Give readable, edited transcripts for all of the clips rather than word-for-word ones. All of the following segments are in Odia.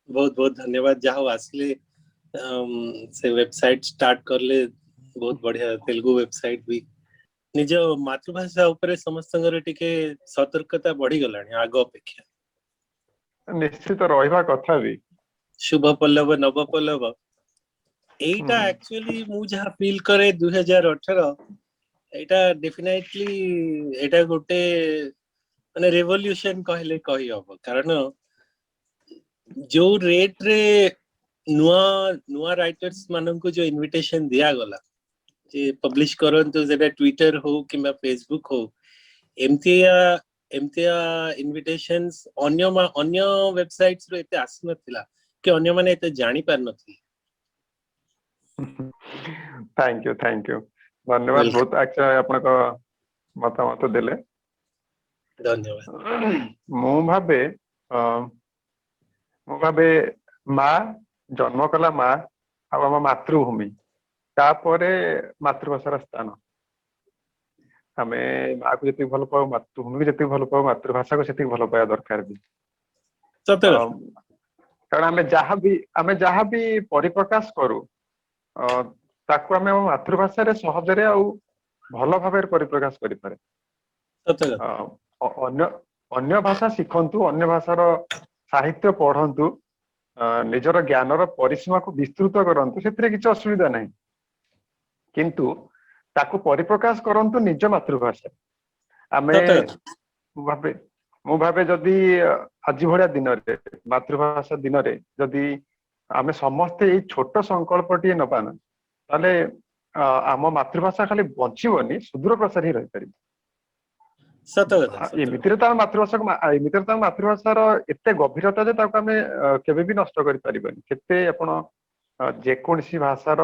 बहुत बहुत धन्यवाद जहाँ आसले से वेबसाइट स्टार्ट करले बहुत बढ़िया तेलुगु वेबसाइट भी निज मातृभाषा उपरे समस्तंगर टिके सतर्कता बढ़ी गलानी आग अपेक्षा निश्चित रहिबा कथा भी शुभ पल्लव नव पल्लव एटा एक्चुअली मु जहाँ फील करे 2018 एटा डेफिनेटली एटा गोटे माने रेवोल्यूशन कहले कही हबो कारण जो रेट रे नुआ नुआ राइटर्स माननको जो इनविटेशन दिया गला जे पब्लिश करंतु जेटा ट्विटर हो किंबा फेसबुक हो एमतिया एमतिया इनविटेशंस अन्य वेबसाइट्स रो एते आस नथिला कि अन्य माने एते जानि पार नथि थैंक यू धन्यवाद बहुत अच्छा आपनको मतामत देले धन्यवाद मु भाबे माँ जन्म कला माँ आम मातृभूमि तापरे मातृभाषार स्थान आम माँ को जी भल पाओ मातृभूमि को जी भल पाओ मातृभाषा को जी भल पाया दरकार भी कारण आम जहाँ भी परिप्रकाश करू ताकू आम मातृभाषा रे सहजरे आउ भल भाव परिप्रकाश करें अन्य भाषा शिखंतु अन्य भाषार साहित्य पढ़ंतु निजर ज्ञानर परिसीमा को विस्तृत करंतु से किसी असुविधा नहीं किंतु ताकू परिप्रकाश करंतु निज मातृभाषा आमे मु भावे जदि आज भाया दिन मातृभाषा दिन में जदि आमे समस्ते ये छोट संकल्पटे नपाना ताले आम मातृभाषा खाली बचीबनी सुदूर प्रसार ही रही पारि एमितिर तो मातृभाषा एमितिर तो मातृभाषार एते गभीरता जे ताको आमे केबे भी नष्ट करि परिबनी केते आपण जेकोसी भाषार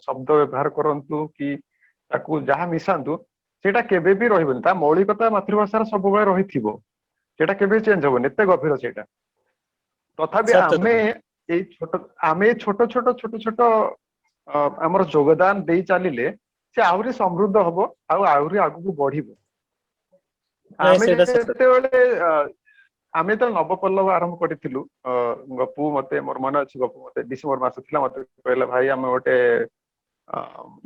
शब्द व्यवहार करंतु कि ताकू जहाँ मिसांतु सेटा केबे भी रहिबनी ता मौलिकता मातृभाषार सब बेले रहिथिबो सेटा केबे चेंज होबनी एते गभीर सेटा तथापि आमे छोट छोट आमर योगदान दे चलिले से आहुरी समृद्ध हबो आहुरी आगु बढ़िबो आमे तो नवपल्लव आरंभ करिथिलु गपु मते मोर मन अछि गपु मते डिसेम्बर मास थिला मते कहला भाई आमे गोटे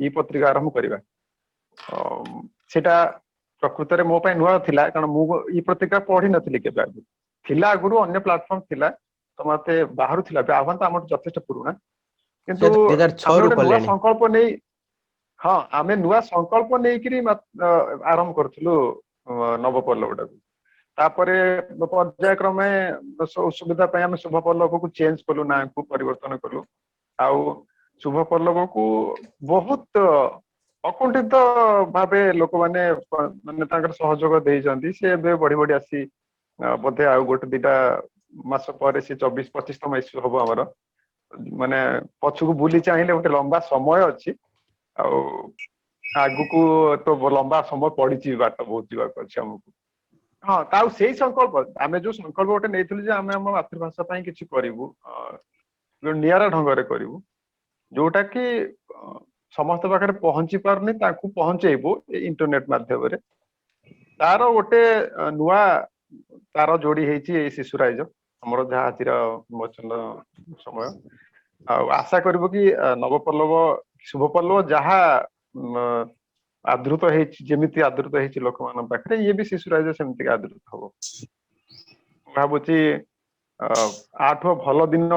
ई पत्रिका आरंभ करिबा सेटा प्रकृत रे मो पय नुआ थिला कारण मु ई पत्रिका पढि नथिली केबे आगु थिला आगुरु अन्य प्लेटफॉर्म थिला तो मते बाहरु थिला बे आवन त हमर जथेष्ट पुरुना किंतु आमे गोटे नुआ संकल्प नै हाँ आमे नुआ संकल्प नै किरी आरंभ करथिलु नवपल्लवटा तापरे पर्यायक्रमे सुविधा पे आम शुभ पल्लव को चेंज कलु ना को परिवर्तन कलु आउ शुभ पल्लव को बहुत अकुंठित भावे लोक माने माने सहयोग देइजंती से बढ़ी बढ़ी आसी बोधे आउ गोटे दीटा मास पर से 24-25तम इश्यू हम आमर माने पछकू बुली चाहिए गोटे लंबा समय अच्छी आगु को तो लंबा समय पड़ी बाट बहुत जीवाक अच्छे आमको हाँ ताऊ से संकल्प आमे जो संकल्प गोटे नहीं जे आमे हम मातृभाषा पई किछि करिवु नियारा ढंग रे करिवु जोटा कि समस्त पाखे पहुंची पारनी ताकू पहुंचेबू इंटरनेट माध्यम रे तार गोटे नुआ तार जोड़ी हेची शिशुराइज हमर जहा आतिर मोचन समय आशा करबो कि नवपल्लव शुभपल्लव जहा आदृत जमी आदृत लोक मान पाखे ये भी शिशुराइज सेमती आदृत हम भावुची आठ भल दिन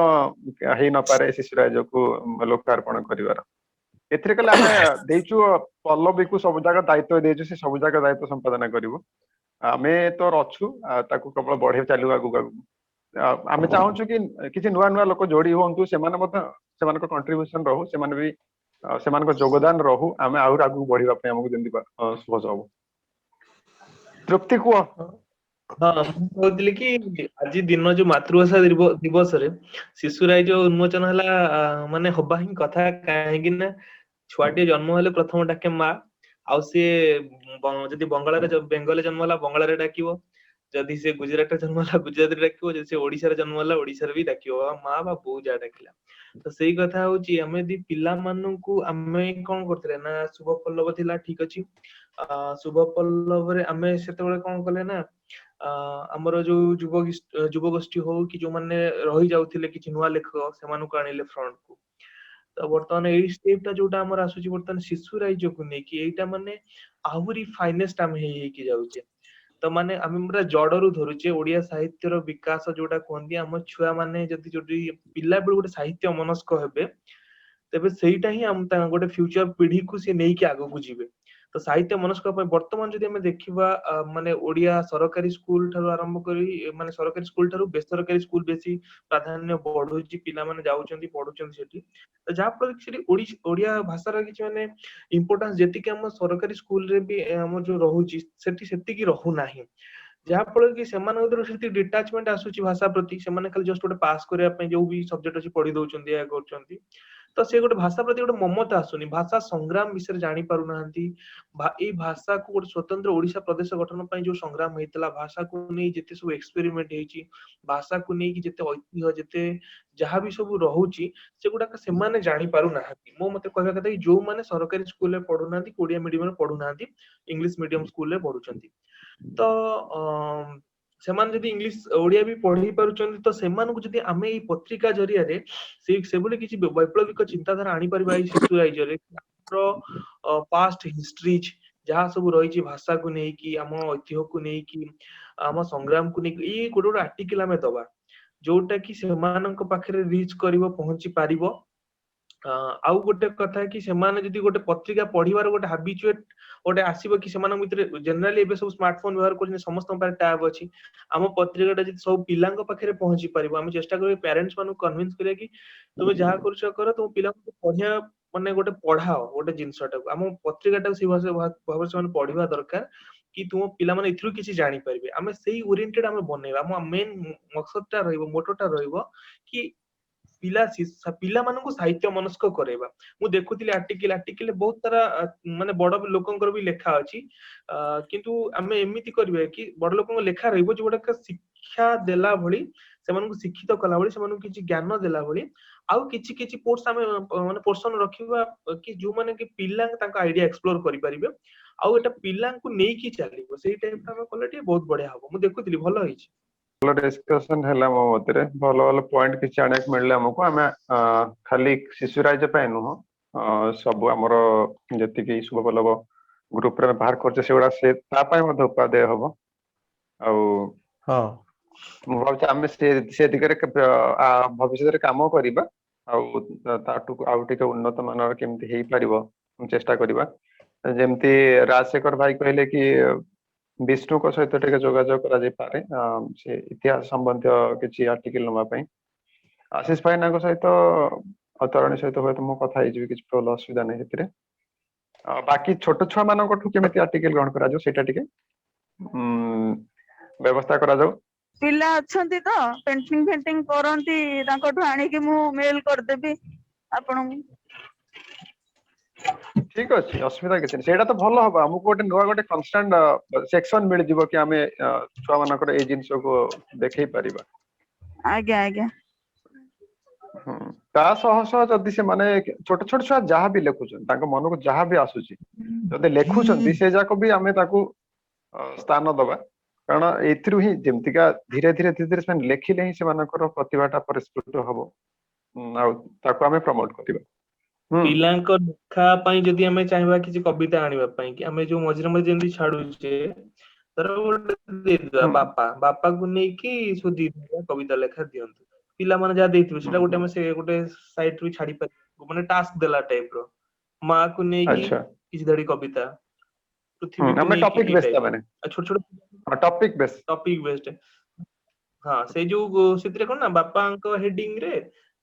है न पारे शिशुराइज को लोकार्पण कर एथिरे कले आमे देइचु पल्लवी को सब जगह दायित्व देइचु से सब जगह दायित्व संपादन करिवु आमे तो रछु ताकू केवल बढ़े चालू आगु आमे चाहूछु कि किछि नुआ नुआ लोक जोड़ी होंतु सेमान मत सेमान को कंट्रीब्यूशन रहू सेमान भी सेमान को योगदान रहू आमे आउर आगु बढ़िबा पे हमकु जेंति सहज हो तृप्ति को हाँ कहते कि आज दिन जो मातृभाषा दिवस रे शिशुराय जो उन्मोचन है माने हवा ही कथा कहीं छुआटे जन्म हेले प्रथम डाके माँ आउ सी जदि बेंगल जन्म है बंगाल डाकिबो जदि से गुजरात जन्म है गुजरात डाकिबो जदि से ओडिशा जन्म है ओडिशा भी डाकिबो माँ बा बो जा डाकिला तो सेही कथा होची हमें दी पिला मानन को हमें कोन करथले ना शुभ पल्लव थिला ठीक अछि शुभ पल्लव रे हमें सेते बेले कोन कले ना ଆମର ଯୋଉ ଯୁବଗୋଷ୍ଠୀ ହଉ କି ଯୋଉମାନେ ରହି ଯାଉଥିଲେ କିଛି ନୂଆ ଲେଖକ ସେମାନଙ୍କୁ ଆଣିଲେ ଫ୍ରଣ୍ଟ କୁ। ତ ବର୍ତ୍ତମାନ ଏଇ ଷ୍ଟେପ୍ ଟା ଯୋଉଟା ଆମର ଆସୁଛି ବର୍ତ୍ତମାନ ଶିଶୁ ରାଇଜକୁ ନେଇକି, ଏଇଟା ମାନେ ଆହୁରି ଫାଇନେଷ୍ଟ ଆମେ ହେଇକି ଯାଉଛେ। ତ ମାନେ ଆମେ ପୁରା ଜଡରୁ ଧରୁଛେ ଓଡିଆ ସାହିତ୍ୟର ବିକାଶ ଯୋଉଟା କୁହନ୍ତି, ଆମ ଛୁଆ ମାନେ ଯଦି ପିଲା ବେଳୁ ଗୋଟେ ସାହିତ୍ୟ ମନସ୍କ ହେବେ, ତେବେ ସେଇଟା ହିଁ ଆମ ଗୋଟେ ଫ୍ୟୁଚର ପିଢିକୁ ସେ ନେଇକି ଆଗକୁ ଯିବେ। ତ ସାହିତ୍ୟ ମନସ୍କ ପାଇଁ ବର୍ତ୍ତମାନ ଯଦି ଆମେ ଦେଖିବା ମାନେ ଓଡିଆ ସରକାରୀ ସ୍କୁଲ ଠାରୁ ଆରମ୍ଭ କରି ମାନେ ସରକାରୀ ସ୍କୁଲ ଠାରୁ ବେସରକାରୀ ସ୍କୁଲ ବେଶୀ ପ୍ରାଧାନ୍ୟ ବଢୁଛି, ପିଲାମାନେ ଯାଉଛନ୍ତି ପଢୁଛନ୍ତି ସେଠି। ଯାହା ଫଳରେ ସେଠି ଓଡିଆ ଭାଷାର କିଛି ମାନେ ଇମ୍ପୋର୍ଟାନ୍ସ ଯେତିକି ଆମ ସରକାରୀ ସ୍କୁଲରେ ବି ଆମର ଯୋଉ ରହୁଛି ସେଠି ସେତିକି ରହୁନାହିଁ। ଯାହା ଫଳରେ କି ସେମାନଙ୍କ ଭିତରେ ସେତିକି ଡିଟାଚମେଣ୍ଟ ଆସୁଛି ଭାଷା ପ୍ରତି, ସେମାନେ ଖାଲି ଜଷ୍ଟ ଗୋଟେ ପାସ୍ କରିବା ପାଇଁ ଯୋଉ ବି ସବଜେକ୍ଟ ଅଛି ପଢି ଦଉଛନ୍ତି, ଏହା କରୁଛନ୍ତି। ତ ସେ ଗୋଟେ ଭାଷା ପ୍ରତି ଗୋଟେ ମମତା ଆସୁନି, ଭାଷା ସଂଗ୍ରାମ ବିଷୟରେ ଜାଣି ପାରୁନାହାନ୍ତି। ଏଇ ଭାଷାକୁ ଗୋଟେ ସ୍ୱତନ୍ତ୍ର ଓଡିଶା ପ୍ରଦେଶ ଗଠନ ପାଇଁ ଯୋଉ ସଂଗ୍ରାମ ହେଇଥିଲା, ଭାଷାକୁ ନେଇ ଯେତେ ସବୁ ଏକ୍ସପେରିମେଣ୍ଟ ହେଇଛି, ଭାଷାକୁ ନେଇକି ଯେତେ ଐତିହ୍ୟ ଯେତେ ଯାହା ବି ସବୁ ରହୁଛି ସେଗୁଡାକ ସେମାନେ ଜାଣି ପାରୁନାହାନ୍ତି। ମୋ ମତେ କହିବା କଥା କି ଯୋଉମାନେ ସରକାରୀ ସ୍କୁଲରେ ପଢୁନାହାନ୍ତି, ଓଡିଆ ମିଡିୟମରେ ପଢୁନାହାନ୍ତି, ଇଂଲିଶ ମିଡିୟମ ସ୍କୁଲରେ ପଢୁଛନ୍ତି, ତ ସେମାନେ ଯଦି ଓଡିଆ ବି ପଢି ପାରୁଛନ୍ତି, ତ ସେମାନଙ୍କୁ ଯଦି ଆମେ ଏଇ ପତ୍ରିକା ଜରିଆରେ ସେଭଳି କିଛି ବୈପ୍ଳବିକ ଚିନ୍ତାଧାରା ଆଣିପାରିବା ଏଇ ଶିଶୁ ରାଇଜରେ, ପାଷ୍ଟ ହିଷ୍ଟ୍ରିଜ ଯାହା ସବୁ ରହିଛି ଭାଷାକୁ ନେଇକି, ଆମ ଐତିହ୍ୟକୁ ନେଇକି, ଆମ ସଂଗ୍ରାମକୁ ନେଇକି, ଏଇ ଗୋଟେ ଗୋଟେ ଆର୍ଟିକିଲ ଆମେ ଦବା ଯୋଉଟା କି ସେମାନଙ୍କ ପାଖରେ ରିଚ୍ କରିବ, ପହଞ୍ଚି ପାରିବ। ଆଉ ଗୋଟେ କଥା କି ସେମାନେ ଯଦି ଗୋଟେ ପତ୍ରିକା ପଢିବାର ଗୋଟେ ହାବିଚୁଏଟ ଗୋଟେ ଆସିବ କି ସେମାନଙ୍କ ଭିତରେ, ଜେନେରାଲି ଏବେ ସବୁ ସ୍ମାର୍ଟଫୋନ ବ୍ୟବହାର କରୁଛନ୍ତି, ସମସ୍ତଙ୍କ ପାଖରେ ଟ୍ୟାବ ଅଛି। ଆମ ପତ୍ରିକାଟା ଯଦି ସବୁ ପିଲାଙ୍କ ପାଖରେ ପହଞ୍ଚି ପାରିବ, ଆମେ ଚେଷ୍ଟା କରିବା ପ୍ୟାରେଣ୍ଟସ ମାନଙ୍କୁ କନଭିନ୍ସ କରିବା କି ତୁମେ ଯାହା କରୁଛ କର, ତୁମ ପିଲାଙ୍କୁ ପଢିବା ମାନେ ଗୋଟେ ପଢାଅ ଗୋଟେ ଜିନିଷଟାକୁ। ଆମ ପତ୍ରିକାଟାକୁ ସେଇ ଭାବରେ ସେମାନେ ପଢିବା ଦରକାର କି ତୁମ ପିଲାମାନେ ଏଥିରୁ କିଛି ଜାଣିପାରିବେ। ଆମେ ସେଇ ଓରିଏଣ୍ଟେଡ ଆମେ ବନେଇବା। ଆମ ମେନ୍ ମକସଦଟା ରହିବ, ମୋଟୋଟା ରହିବ କି ପିଲାମାନଙ୍କୁ ସାହିତ୍ୟ ମନସ୍କ କରେଇବା। ମୁଁ ଦେଖୁଥିଲି ଆର୍ଟିକିଲ ବହୁତ ସାରା ମାନେ ବଡ ଲୋକଙ୍କର ବି ଲେଖା ଅଛି, କିନ୍ତୁ ଆମେ ଏମିତି କରିବା କି ବଡ ଲୋକଙ୍କ ଲେଖା ରହିବ ଯୋଉଗୁଡାକ ଶିକ୍ଷା ଦେଲା ଭଳି, ସେମାନଙ୍କୁ ଶିକ୍ଷିତ କଲା ଭଳି, ସେମାନଙ୍କୁ କିଛି ଜ୍ଞାନ ଦେଲା ଭଳି, ଆଉ କିଛି କିଛି କୋର୍ସ ଆମେ ମାନେ ପୋର୍ସନ ରଖିବା କି ଯୋଉମାନେ କି ପିଲା ତାଙ୍କ ଆଇଡିଆ ଏକ୍ସପ୍ଲୋର କରିପାରିବେ, ଆଉ ଏଟା ପିଲାଙ୍କୁ ନେଇକି ଚାଲିବ। ସେଇ ଟାଇପ ଆମେ କଲେ ଟିକେ ବହୁତ ବଢିଆ ହବ। ମୁଁ ଦେଖୁଥିଲି ଭଲ ହେଇଛି। ଭଲ ଡିସ୍କସନ ହେଲା ମୋ ମତରେ, ଭଲ ଭଲ ପଏଣ୍ଟ କିଛି ଜାଣିବାକୁ ମିଳିଲା ଆମକୁ। ଆମେ ଖାଲି ଶିଶୁ ରାଇଜ ପାଇଁ ନୁହଁ, ସବୁ ଆମର ଯେତିକି ଶୁଭପଲ୍ଲବ ଗ୍ରୁପରେ ଆମେ ବାହାର କରୁଛେ ସେଗୁଡା ତା ପାଇଁ ମଧ୍ୟ ଉପାଦେୟ ହବ। ଆଉ ହଁ ମୁଁ ଭାବୁଛି ଆମେ ସେ ଦିଗରେ ଭବିଷ୍ୟତରେ କାମ କରିବା, ଆଉ ତାଠୁ ଆଉ ଟିକେ ଉନ୍ନତ ମାନର କେମିତି ହେଇପାରିବ ଚେଷ୍ଟା କରିବା। ଯେମିତି ରାଜଶେଖର ଭାଇ କହିଲେ କି ବିଷ୍ଣୁଙ୍କ ସହିତ ଟିକେ ଯୋଗାଯୋଗ କରାଯାଇପାରେ ସେ ଇତିହାସ ସମ୍ବନ୍ଧୀୟ କିଛି ଆର୍ଟିକଲ ନବା ପାଇଁ। ଆଶିଷ ଭାଇନାଙ୍କ ସହିତ ତରଣୀ ସହିତ ହୁଏତ ମୁଁ କଥା ହେଇଯିବି, କିଛି ପ୍ରୋବ୍ଲେମ ଅସୁବିଧା ନାହିଁ ସେଥିରେ। ବାକି ଛୋଟ ଛୁଆ ମାନଙ୍କଠୁ କେମିତି ଆର୍ଟିକଲ ଗ୍ରହଣ କରାଯିବ ସେଇଟା ଟିକେ ବ୍ୟବସ୍ଥା କରାଯାଉ। ପିଲା ଅଛନ୍ତି ତ ପେଣ୍ଟିଂ ଫେଣ୍ଟିଂ କରନ୍ତି, ତାଙ୍କଠୁ ଆଣିକି ମୁଁ ମେଲ କରିଦେବି ଆପଣଙ୍କୁ। ଠିକ ଅଛି, ଅସୁବିଧା କିଛି ନାହିଁ। ସେଇଟା ତ ଭଲ ହବ, ଆମକୁ ଗୋଟେ ନୂଆ ଗୋଟେ କନଷ୍ଟାଣ୍ଟ ସେକ୍ସନ ମିଳିଯିବ କି ଆମେ ଛୁଆ ମାନଙ୍କର ଏଇ ଜିନିଷକୁ ଦେଖେଇ ପାରିବା। ଆଜ୍ଞା ଆଜ୍ଞା। ତା ସହ ସହ ଯଦି ସେମାନେ ଛୋଟ ଛୋଟ ଛୁଆ ଯାହା ବି ଲେଖୁଛନ୍ତି, ତାଙ୍କ ମନକୁ ଯାହା ବି ଆସୁଛି, ଯଦି ଲେଖୁଛନ୍ତି ସେ ଯାକ ବି ଆମେ ତାକୁ ସ୍ଥାନ ଦବା। କାରଣ ଏଥିରୁ ହିଁ ଯେମିତିକା ଧୀରେ ଧୀରେ ସେମାନେ ଲେଖିଲେ ହିଁ ସେମାନଙ୍କର ପ୍ରତିଭାଟା ପରିସ୍ଫୁଟ ହବ, ଆଉ ତାକୁ ଆମେ ପ୍ରମୋଟ କରିବା। ପିଲାଙ୍କ ଲେଖା ପାଇଁ ଯଦି ଆମେ ଚାହିଁବା କିଛି କବିତା ଆଣିବା ପାଇଁ, କି ଆମେ ଯୋଉ ମଝିରେ ମଝିରେ ଯେମିତି ଛାଡୁଛେ, ଧର ଗୋଟେ ଦେଇଦବା ବାପାକୁ ନେଇକି କବିତା ଲେଖା ଦିଅନ୍ତୁ, ପିଲାମାନେ ଯାହା ଦେଇଥିବେ ସେଟା ଗୋଟେ ଆମେ ସେ ଗୋଟେ ସାଇଟ ରୁ ଛାଡି ପାରିବା, ମାନେ ଟାସ୍କ ଦେଲା ଟାଇପ ର। ମା କୁ ନେଇକି ଆଚ୍ଛା, କିଛି ଧାଡି କବିତା, ପୃଥିବୀକୁ ଆମେ ନେଇକି ଟପିକ ଏଇ ବେସ୍ ଟାଇପ ର। ମାନେ ଛୋଟ ଛୋଟ ଟପିକ ବେସ୍। Topic based. ହଁ, ସେଇ ଯୋଉ ସେଥିରେ କଣ ନା ବାପାଙ୍କ ହେଡିଙ୍ଗ ରେ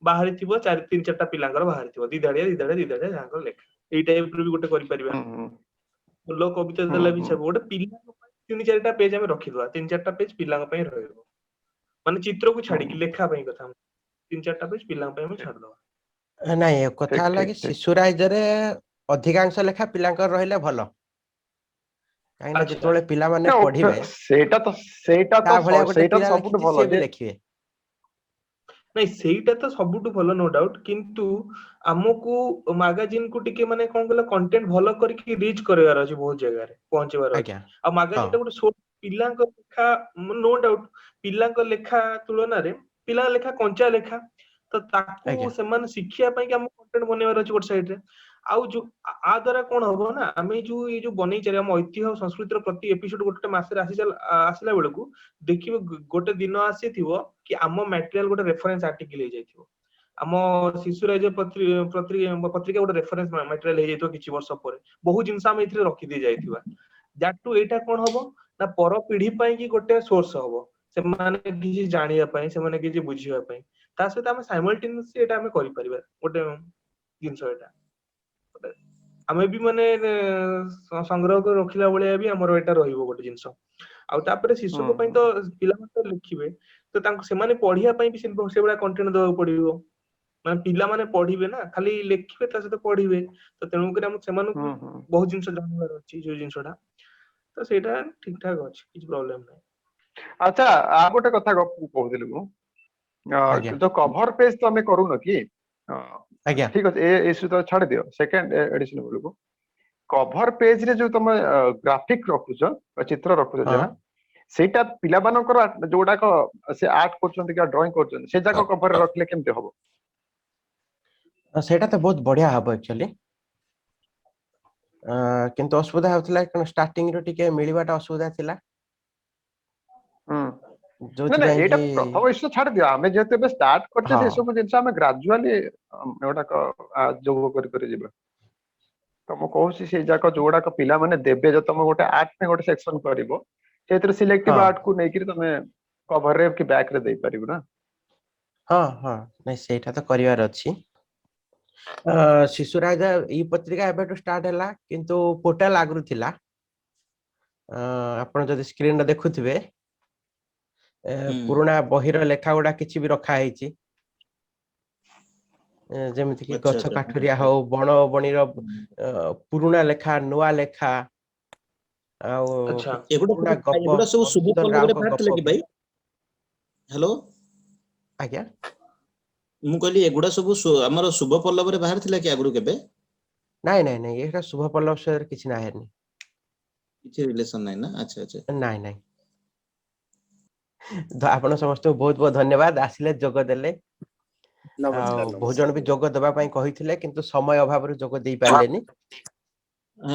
ବାହାରିଥିବ ତିନି ଚାରିଟା ପିଲାଙ୍କର ବାହାରିଥିବ, ଦି ଧାଡିଆ ଯାହାଙ୍କର ଲେଖା। ଏଇ ଟାଇପ ର ବି ଗୋଟେ କରିପାରିବା। ଭଲ କବିତା ଦେଲେ ବି ଗୋଟେ ପିଲାଙ୍କ ପାଇଁ 3-4ଟା ପେଜ ଆମେ ରଖିଦବା, 3-4ଟା ପେଜ ପିଲାଙ୍କ ପାଇଁ ରହିବ। ମାନେ ଚିତ୍ରକୁ ଛାଡିକି ଲେଖା ପାଇଁ କଥା 3-4ଟା ପେଜ ପିଲାଙ୍କ ପାଇଁ ଆମେ ଛାଡିଦବା। ନାଇଁ, କଥା ଠିକ ହେଲା ଠିକ କି ଠିକ। ଶିଶୁ ରାଇଜରେ ଅଧିକାଂଶ ଲେଖା ପିଲାଙ୍କର ରହିଲେ ଭଲ, କାହିଁକିନା ଆଚ୍ଛା, ଯେତେବେଳେ ପିଲାମାନେ ପଢିବେ ସେଇଟା ତା ଭଳିଆ ଗୋଟେ ସେଇଟା ପିଲା ସବୁଠୁ ଲେଖିଛି ଭଲ ସିଏ ବି ଯେ ଲେଖିବେ। ନାଇଁ ସେଇଟା ତ ସବୁଠୁ ଭଲ, ନୋ ଡାଉଟ। କିନ୍ତୁ ଆମକୁ ମାଗାଜିନ କୁ ଟିକେ ମାନେ କଣ କହିଲ, କଣ୍ଟେଣ୍ଟ ଭଲ କରିକି ରିଚ୍ କରିବାର ଅଛି, ବହୁତ ଜାଗାରେ ପହଞ୍ଚେଇବାର ଅଛି। ଆଜ୍ଞା ଆଉ ହଁ ମାଗାଜିନ ଟା ଗୋଟେ ପିଲାଙ୍କ ଲେଖା नो डाउट ପିଲାଙ୍କ ଲେଖା ତୁଳନାରେ ପିଲା ଲେଖା କଞ୍ଚା ଲେଖା ତ ତାକୁ ଆଜ୍ଞା ସେମାନେ ଶିଖିବା ପାଇଁ କି ଆମ କଣ୍ଟେଣ୍ଟ ବନେଇବାର ଅଛି ଗୋଟେ ସାଇଡରେ ଆଉ ଯୋଉ ଆ ଦ୍ୱାରା କଣ ହବ ନା ଆମେ ଯୋଉ ଏଇ ଯୋଉ ବନେଇଛେ ଆମ ଐତିହ୍ୟ ଆଉ ସଂସ୍କୃତିର ପ୍ରତି ଏପିସୋଡ ଗୋଟେ ମାସରେ ଆସିଲା ବେଳକୁ ଦେଖିବ ଗୋଟେ ଦିନ ଆସିଥିବ କି ଆମ ମ୍ୟାଟେରିଆଲ ଗୋଟେ ରେଫରେନ୍ସ ଆର୍ଟିକଲ ହେଇଯାଇଥିବ ଆମ ଶିଶୁରାଜ ପତ୍ରିକା ଗୋଟେ ରେଫରେନ୍ସ ମ୍ୟାଟେରିଆଲ ହେଇଯାଇଥିବ କିଛି ବର୍ଷ ପରେ ବହୁତ ଜିନିଷ ଆମେ ଏଥିରେ ରଖିଦେଇ ଯାଇଥିବା ଯାଠୁ ଏଇଟା କଣ ହବ ନା ପର ପିଢି ପାଇଁ କି ଗୋଟେ ସୋର୍ସ ହବ ସେମାନେ କିଛି ଜାଣିବା ପାଇଁ ସେମାନେ କିଛି ବୁଝିବା ପାଇଁ ତା ସହିତ ଆମେ ସାଇମଲଟେନିୟସଲି ଏଇଟା ଆମେ କରିପାରିବା ଗୋଟେ ଜିନିଷ ଏଇଟା ଆମେ ବି ମାନେ ସଂଗ୍ରହ କରି ରଖିଲା ଭଳିଆ ବି ଆମର ଏଇଟା ରହିବ ଗୋଟେ ଜିନିଷ ଆଉ ତାପରେ ଶିଶୁଙ୍କ ପାଇଁ ତ ପିଲାମାନେ ତ ଲେଖିବେ ତ ତାଙ୍କୁ ସେମାନେ ପଢିବା ପାଇଁ ବି ସେଭଳିଆ କଣ୍ଟେଣ୍ଟ ଦବାକୁ ପଡିବ ମାନେ ପିଲାମାନେ ପଢିବେ ନା ଖାଲି ଲେଖିବେ ତା ସହିତ ପଢିବେ ତ ତେଣୁକରି ଆମ ସେମାନଙ୍କୁ ବହୁତ ଜିନିଷ ଜାଣିବାର ଅଛି ଯୋଉ ଜିନିଷଟା ତ ସେଇଟା ଠିକ ଠାକ ଅଛି କିଛି ପ୍ରୋବ୍ଲେମ ନାହିଁ ଆଚ୍ଛା ଆଉ ଗୋଟେ କଥା କହୁଥିଲି ମୁଁ ଆଜ୍ଞା ଯୋଉ କଭର ପେଜ ତ ଆମେ କରୁନ କି ଆଜ୍ଞା ଠିକ ଅଛି ଏ ଇସ୍ୟୁ ତ ଛାଡି ଦିଅ ସେକେଣ୍ଡ ଏଡିସନ ବେଳକୁ କଭର ପେଜ ରେ ଯୋଉ ତମେ ଗ୍ରାଫିକ ରଖୁଛ ଚିତ୍ର ରଖୁଛ ହଁ ଯାହା ସେଇଟା ପିଲାମାନଙ୍କର ଯୋଉଗୁଡାକ ସେ ଆର୍ଟ କରୁଛନ୍ତି କି ଡ୍ରଇଂ କରୁଛନ୍ତି ସେ ଯାକ କଭରରେ ରଖିଲେ କେମିତି ହବ ସେଇଟା ତ ବହୁତ ବଢିଆ ହବ ଆକ୍ଚୁଆଲି କିନ୍ତୁ ଅସୁବିଧା ହଉଥିଲା କାରଣ ଷ୍ଟାର୍ଟିଂ ରୁ ଟିକେ ମିଳିବାଟା ଅସୁବିଧା ଥିଲା ନା ନା ଯୋଉଥିପାଇଁ ଏଇଟା କି ପ୍ରଥମ ଇସ୍ୟୁ ଛାଡି ଦିଅ ଆମେ ଯେହେତୁ ଏବେ ଷ୍ଟାର୍ଟ କରୁଛେ ହଁ ସେ ସବୁ ଜିନିଷ ଆମେ ଗ୍ରାଜୁଆଲି ଏଗୁଡାକ ଯୋଗ କରି ଯିବା ତ ମୁଁ କହୁଛି ସେଇ ଯାକ ଯୋଉଗୁଡାକ ପିଲାମାନେ ଦେବେ ଯଦି ତମେ ଗୋଟେ ଆର୍ଟ ପାଇଁ ଗୋଟେ ସେକ୍ସନ କରିବ ସେଇଥିରେ ସିଲେକ୍ଟିଭ ହଁ ଆର୍ଟକୁ ନେଇକିରି ତମେ କଭରରେ କି ବ୍ୟାକ ରେ ଦେଇପାରିବ ନା ହଁ ହଁ ନାଇଁ ସେଇଟା ତ କରିବାର ଅଛି ଶିଶୁରାଜ ଏଇ ପତ୍ରିକା ଏବେଠୁ ଷ୍ଟାର୍ଟ ହେଲା କିନ୍ତୁ ପୋର୍ଟାଲ ଆଗରୁ ଥିଲା ଆପଣ ଯଦି ସ୍କ୍ରିନରେ ଦେଖୁଥିବେ ପୁରୁଣା ବହିର ଲେଖା ଗୁଡା କିଛି ବି ରଖା ହେଇଛି ଯେମିତି କିି ଆଚ୍ଛା ଗଛ ଆଚ୍ଛା କାଠୁରିଆ ହଉ ବଣ ବଣିର ପୁରୁଣା ଲେଖା ନୂଆ ଲେଖା ଆଉ ଆଚ୍ଛା ପୁରୁଣା ଗପ ଏଗୁଡା ସବୁ ଶୁଭ ମଧୁସୂଦନ ପଲ୍ଲବରେ ରାଓଙ୍କ ବାହାରିଥିଲା ଗପ କି ବି ଭାଇ ହ୍ୟାଲୋ ଆଜ୍ଞା ମୁଁ କହିଲି ଏଗୁଡା ସବୁ ଆମର ଶୁଭ ପଲ୍ଲବରେ ବାହାରିଥିଲା କି ଆଗରୁ କେବେ ନାଇଁ ନାଇଁ ନାଇଁ ଏଇଟା ଶୁଭ ପଲ୍ଲବ ସହିତ କିଛି ନାହିଁ କିଛି ରିଲେସନ ନାହିଁ ନା ଆଚ୍ଛା ଆଚ୍ଛା ନାଇଁ ନାଇଁ ଆପଣ ସମସ୍ତଙ୍କୁ ବହୁତ ବହୁତ ଧନ୍ୟବାଦ ଆସିଲେ ଯୋଗ ଦେଲେ ଆଉ ନମସ୍କାର ବହୁ ଜଣ ବି ନମସ୍କାର ଯୋଗ ଦେବା ପାଇଁ କହିଥିଲେ କିନ୍ତୁ ସମୟ ଅଭାବରୁ ଯୋଗ ଦେଇ ପାରିଲେନି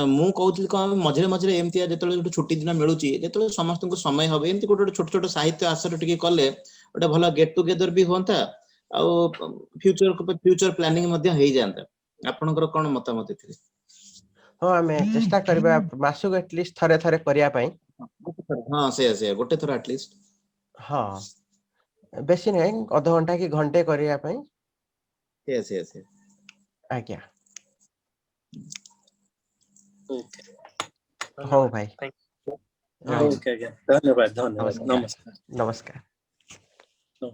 ମୁଁ କହୁଥିଲି କଣ ମଝିରେ ମଝିରେ ଏମିତିଆ ଯେତେବେଳେ ଗୋଟେ ଛୁଟି ଦିନ ମିଳୁଛି ଯେତେବେଳେ ସମସ୍ତଙ୍କୁ ସମୟ ହବ ଏମିତି ଗୋଟେ ଗୋଟେ ଛୋଟ ଛୋଟ ସାହିତ୍ୟ ଆସର ଟିକେ କଲେ ଗୋଟେ ଭଲ ଗେଟ୍ ଟୁଗେଦର ବି ହୁଅନ୍ତା ଆଉ ଫ୍ୟୁଚର ପ୍ଲାନିଂ ମଧ୍ୟ ହେଇଯାଆନ୍ତା ଆପଣଙ୍କର କଣ ମତାମତ ଏଥିରେ ହଁ ଆମେ ଚେଷ୍ଟା କରିବା ମାସକୁ ଆଟଲିଷ୍ଟ ଥରେ ଥରେ କରିବା ପାଇଁ ହଁ ସେଇଆ ଗୋଟେ ଥର ଆଟଲିଷ୍ଟ ହଁ ବେଶୀ ନାହିଁ ଅଧଘଣ୍ଟା କି ଘଣ୍ଟେ କରିବା ପାଇଁ ସେଇଆ ଆଜ୍ଞା ଓକେ ହଉ ଭାଇ ଧନ୍ୟବାଦ ରହିଲି ଓକେ ଆଜ୍ଞା ଧନ୍ୟବାଦ ଧନ୍ୟବାଦ ନମସ୍କାର ନମସ୍କାର ନମସ୍କାର No.